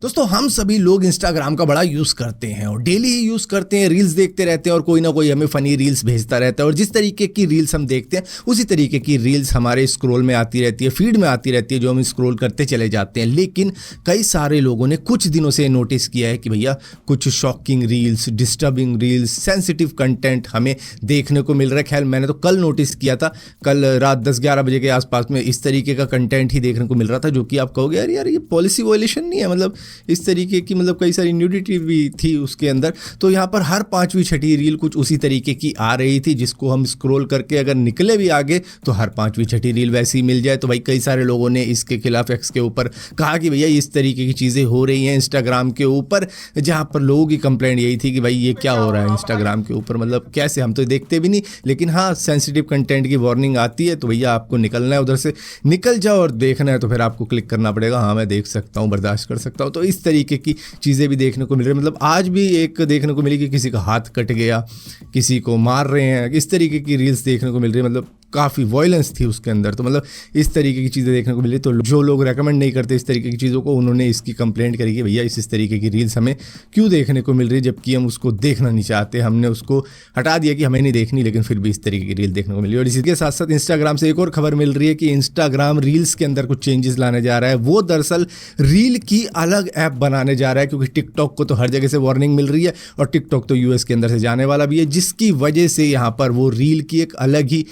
दोस्तों हम सभी लोग इंस्टाग्राम का बड़ा यूज़ करते हैं और डेली ही यूज़ करते हैं, रील्स देखते रहते हैं और कोई ना कोई हमें फ़नी रील्स भेजता रहता है। और जिस तरीके की रील्स हम देखते हैं उसी तरीके की रील्स हमारे स्क्रॉल में आती रहती है, फीड में आती रहती है, जो हम स्क्रॉल करते चले जाते हैं। लेकिन कई सारे लोगों ने कुछ दिनों से नोटिस किया है कि भैया कुछ shocking reels, disturbing reels, sensitive content हमें देखने को मिल रहा है। खैर मैंने तो कल नोटिस किया था, कल रात 10-11 बजे के आसपास में इस तरीके का कंटेंट ही देखने को मिल रहा था, जो कि आप कहोगे अरे यार ये पॉलिसी वायलेशन नहीं है, मतलब इस तरीके की मतलब कई सारी न्यूडिटी भी थी उसके अंदर। तो यहाँ पर हर 5वीं 6ठी रील कुछ उसी तरीके की आ रही थी, जिसको हम स्क्रॉल करके अगर निकले भी आगे तो हर 5वीं 6ठी रील वैसी ही मिल जाए। तो भाई कई सारे लोगों ने इसके खिलाफ एक्स के ऊपर कहा कि भैया इस तरीके की चीज़ें हो रही हैं इंस्टाग्राम के ऊपर, जहाँ पर लोगों की कंप्लेंट यही थी कि भाई ये क्या हो रहा है इंस्टाग्राम के ऊपर, मतलब कैसे, हम तो देखते भी नहीं, लेकिन हाँ सेंसिटिव कंटेंट की वार्निंग आती है तो भैया आपको निकलना है, उधर से निकल जाओ और देखना है तो फिर आपको क्लिक करना पड़ेगा, हाँ मैं देख सकता हूँ, बर्दाश्त कर सकता हूँ। तो इस तरीके की चीज़ें भी देखने को मिल रही है। मतलब आज भी एक देखने को मिली कि किसी का हाथ कट गया, किसी को मार रहे हैं, इस तरीके की रील्स देखने को मिल रही है। मतलब काफ़ी वॉयलेंस थी उसके अंदर। तो मतलब इस तरीके की चीज़ें देखने को मिली। तो जो लोग रेकमेंड नहीं करते इस तरीके की चीज़ों को, उन्होंने इसकी कंप्लेंट करी कि भैया इस तरीके की रील्स हमें क्यों देखने को मिल रही है, जबकि हम उसको देखना नहीं चाहते। हमने उसको हटा दिया कि हमें नहीं देखनी, लेकिन फिर भी इस तरीके की रील देखने को मिली। और इसी के साथ साथ इंस्टाग्राम से एक और खबर मिल रही है कि इंस्टाग्राम रील्स के अंदर कुछ चेंजेस लाने जा रहा है। वो दरअसल रील की अलग ऐप बनाने जा रहा है, क्योंकि टिकटॉक को तो हर जगह से वार्निंग मिल रही है और टिकटॉक तो यूएस के अंदर से जाने वाला भी है, जिसकी वजह से यहाँ पर वो रील की एक अलग ही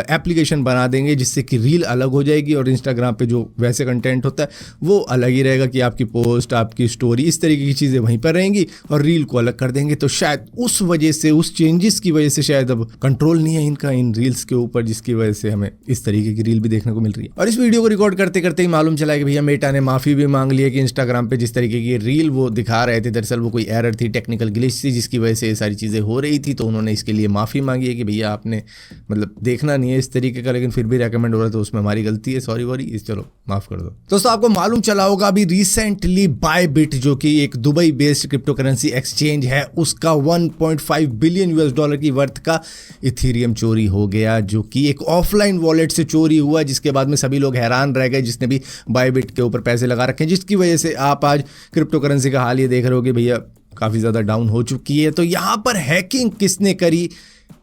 एप्लीकेशन बना देंगे, जिससे कि रील अलग हो जाएगी और इंस्टाग्राम पे जो वैसे कंटेंट होता है वो अलग ही रहेगा, कि आपकी पोस्ट, आपकी स्टोरी, इस तरीके की चीज़ें वहीं पर रहेंगी और रील को अलग कर देंगे। तो शायद उस वजह से, उस चेंजेस की वजह से शायद अब कंट्रोल नहीं है इनका इन रील्स के ऊपर, जिसकी वजह से हमें इस तरीके की रील भी देखने को मिल रही है। और इस वीडियो को रिकॉर्ड करते करते ही मालूम चला कि भैया मेटा ने माफ़ी भी मांग ली है कि इंस्टाग्राम पे जिस तरीके की रील वो दिखा रहे थे दरअसल वो कोई एरर थी, टेक्निकल ग्लिच थी, जिसकी वजह से ये सारी चीज़ें हो रही थी। तो उन्होंने इसके लिए माफ़ी मांगी है कि भैया आपने मतलब देखना नहीं है इस तरीके का, लेकिन फिर भी रेकमेंड हो रहा है तो उसमें हमारी गलती है, सॉरी वॉरी, चलो माफ कर दो। दोस्तों आपको मालूम चला होगा अभी रिसेंटली बायबिट, जो कि एक Dubai based crypto currency exchange है, उसका 1.5 बिलियन US डॉलर की वर्थ का इथेरियम चोरी हो गया, जो कि एक ऑफलाइन वॉलेट से चोरी हुआ, जिसके बाद में सभी लोग हैरान रह गए जिसने भी बायबिट के ऊपर पैसे लगा रखे हैं, जिसकी वजह से आप आज क्रिप्टो करेंसी का हाल ये देख रहे हो कि भैया काफ़ी ज़्यादा डाउन हो चुकी है। तो यहाँ पर हैकिंग किसने करी,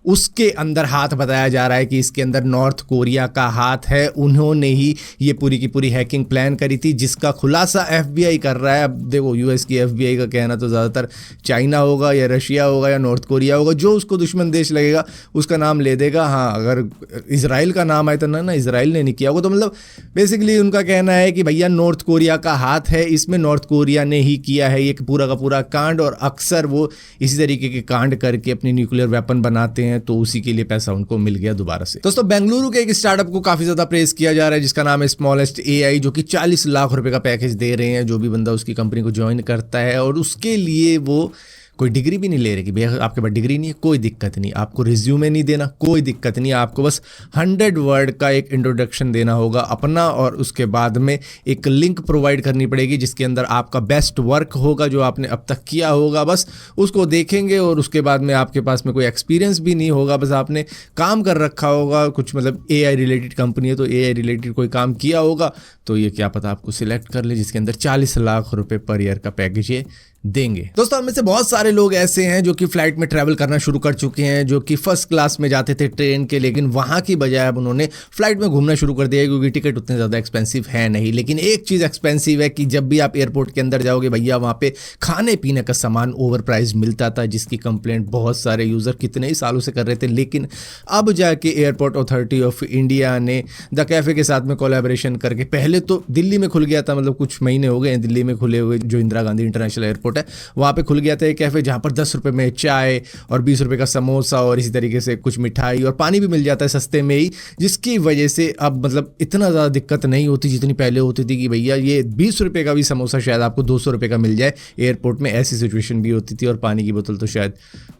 उसके अंदर हाथ बताया जा रहा है कि इसके अंदर नॉर्थ कोरिया का हाथ है। उन्होंने ही ये पूरी की पूरी हैकिंग प्लान करी थी, जिसका खुलासा FBI कर रहा है। अब देखो यूएस की FBI का कहना तो ज़्यादातर चाइना होगा या रशिया होगा या नॉर्थ कोरिया होगा, जो उसको दुश्मन देश लगेगा उसका नाम ले देगा। हाँ अगर इसराइल का नाम आए तो ना इसराइल ने नहीं किया होगा। तो मतलब बेसिकली उनका कहना है कि भैया नॉर्थ कोरिया का हाथ है इसमें, नॉर्थ कोरिया ने ही किया है ये पूरा का पूरा कांड, और अक्सर वो इसी तरीके के कांड करके अपनी न्यूक्लियर वेपन बनाते हैं, तो उसी के लिए पैसा उनको मिल गया दोबारा से। दोस्तों बेंगलुरु के एक स्टार्टअप को काफी ज्यादा प्रेस किया जा रहा है, जिसका नाम है स्मॉलेस्ट AI, जो कि 40 लाख रुपए का पैकेज दे रहे हैं जो भी बंदा उसकी कंपनी को ज्वाइन करता है। और उसके लिए वो कोई डिग्री भी नहीं ले रहे कि भैया आपके पास डिग्री नहीं है, कोई दिक्कत नहीं, आपको रिज्यूमे नहीं देना, कोई दिक्कत नहीं, आपको बस 100 वर्ड का एक इंट्रोडक्शन देना होगा अपना, और उसके बाद में एक लिंक प्रोवाइड करनी पड़ेगी जिसके अंदर आपका बेस्ट वर्क होगा जो आपने अब तक किया होगा, बस उसको देखेंगे। और उसके बाद में आपके पास में कोई एक्सपीरियंस भी नहीं होगा, बस आपने काम कर रखा होगा कुछ, मतलब AI रिलेटेड कंपनी है तो AI रिलेटेड कोई काम किया होगा, तो ये क्या पता आपको सिलेक्ट कर ले, जिसके अंदर 40 लाख रुपए पर ईयर का पैकेज ये देंगे। दोस्तों हम में से बहुत सारे लोग ऐसे हैं जो कि फ्लाइट में ट्रैवल करना शुरू कर चुके हैं, जो कि फर्स्ट क्लास में जाते थे ट्रेन के, लेकिन वहां की बजाय अब उन्होंने फ्लाइट में घूमना शुरू कर दिया, क्योंकि टिकट उतने ज़्यादा एक्सपेंसिव है नहीं। लेकिन एक चीज़ एक्सपेंसिव है कि जब भी आप एयरपोर्ट के अंदर जाओगे भैया वहाँ पे खाने पीने का सामान ओवर प्राइस मिलता था, जिसकी कंप्लेंट बहुत सारे यूज़र कितने ही सालों से कर रहे थे। लेकिन अब जाके एयरपोर्ट अथॉरिटी ऑफ इंडिया ने द कैफ़े के साथ में कोलैबोरेशन करके, पहले तो दिल्ली में खुल गया था, मतलब कुछ महीने हो गए हैं दिल्ली में खुले हुए, जो इंदिरा गांधी इंटरनेशनल एयरपोर्ट है वहाँ पे खुल गया था एक कैफ़े, जहाँ पर 10 रुपये में चाय और 20 रुपये का समोसा और इसी तरीके से कुछ मिठाई और पानी भी मिल जाता है सस्ते में ही, जिसकी वजह से अब मतलब इतना ज़्यादा दिक्कत नहीं होती जितनी पहले होती थी कि भैया ये 20 रुपये का भी समोसा शायद आपको 200 रुपये का मिल जाए एयरपोर्ट में, ऐसी सिचुएशन भी होती थी। और पानी की बोतल तो शायद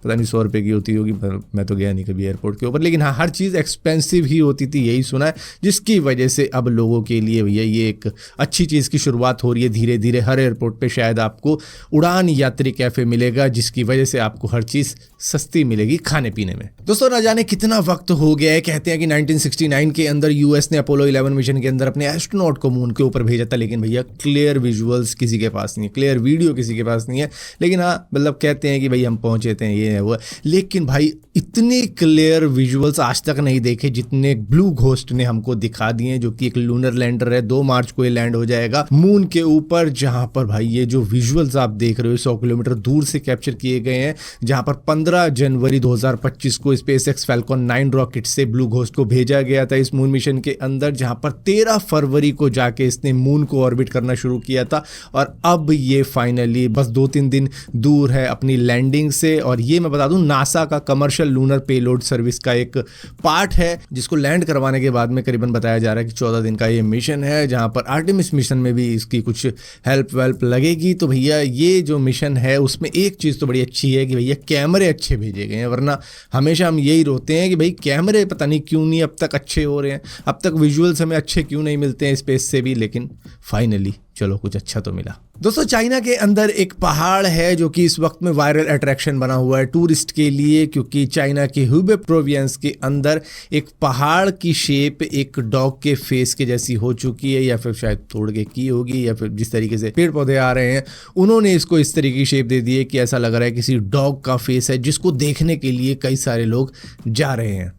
पता नहीं 100 रुपये की होती होगी, मैं तो गया नहीं कभी एयरपोर्ट के ऊपर, लेकिन हाँ हर चीज़ एक्सपेंसिव ही होती थी, यही सुना है, जिसकी वजह से अब लोगों के लिए भैया ये एक अच्छी चीज़ की शुरुआत हो रही है। धीरे धीरे हर एयरपोर्ट पर शायद आपको उड़ान यात्री कैफे मिलेगा, जिसकी वजह से आपको हर चीज सस्ती मिलेगी खाने पीने में। दोस्तों न जाने कितना वक्त हो गया है, कहते हैं कि 1969 के अंदर यूएस ने अपोलो 11 मिशन के अंदर अपने एस्ट्रोनॉट को मून के ऊपर भेजा था, लेकिन भैया क्लियर विजुअल्स किसी के पास नहीं है, क्लियर वीडियो किसी के पास नहीं है। लेकिन हाँ, मतलब कहते हैं कि भाई हम पहुंचे थे, ये है वो, लेकिन भाई इतने क्लियर विजुअल्स आज तक नहीं देखे जितने ब्लू घोस्ट ने हमको दिखा दिए, जो कि एक लूनर लैंडर है। 2 मार्च को ये लैंड हो जाएगा मून के ऊपर, जहां पर भाई ये जो विजुअल्स आप देख रहे हो 100 किलोमीटर दूर से कैप्चर किए गए हैं, जहां पर 15 जनवरी 2025 को स्पेसएक्स फैल्कन 9 रॉकेट से ब्लू घोस्ट को भेजा गया था इस मून मिशन के अंदर, जहां पर 13 फरवरी को जाके इसने मून को ऑर्बिट करना शुरू किया था। और अब ये फाइनली बस 2-3 दिन दूर है अपनी लैंडिंग से। और ये मैं बता दूं, नासा का कमर्शियल लूनर पेलोड सर्विस का एक पार्ट है, जिसको लैंड करवाने के बाद में करीबन बताया जा रहा है कि 14 दिन का ये मिशन है, जहां पर आर्टेमिस मिशन में भी इसकी कुछ हेल्प वेल्प लगेगी। तो भैया ये जो मिशन है उसमें एक चीज़ तो बड़ी अच्छी है कि भैया कैमरे अच्छे भेजे गए हैं, वरना हमेशा हम यही रोते हैं कि भाई कैमरे पता नहीं क्यों नहीं अब तक अच्छे हो रहे हैं, अब तक विजुअल्स हमें अच्छे क्यों नहीं मिलते हैं स्पेस से भी। लेकिन फाइनली चलो कुछ अच्छा तो मिला। दोस्तों चाइना के अंदर एक पहाड़ है जो कि इस वक्त में वायरल अट्रैक्शन बना हुआ है टूरिस्ट के लिए, क्योंकि चाइना के ह्यूबे प्रोविंस के अंदर एक पहाड़ की शेप एक डॉग के फेस के जैसी हो चुकी है, या फिर शायद तोड़ के की होगी, या फिर जिस तरीके से पेड़ पौधे आ रहे हैं उन्होंने इसको इस तरीके की शेप दे दी है कि ऐसा लग रहा है किसी डॉग का फेस है, जिसको देखने के लिए कई सारे लोग जा रहे हैं।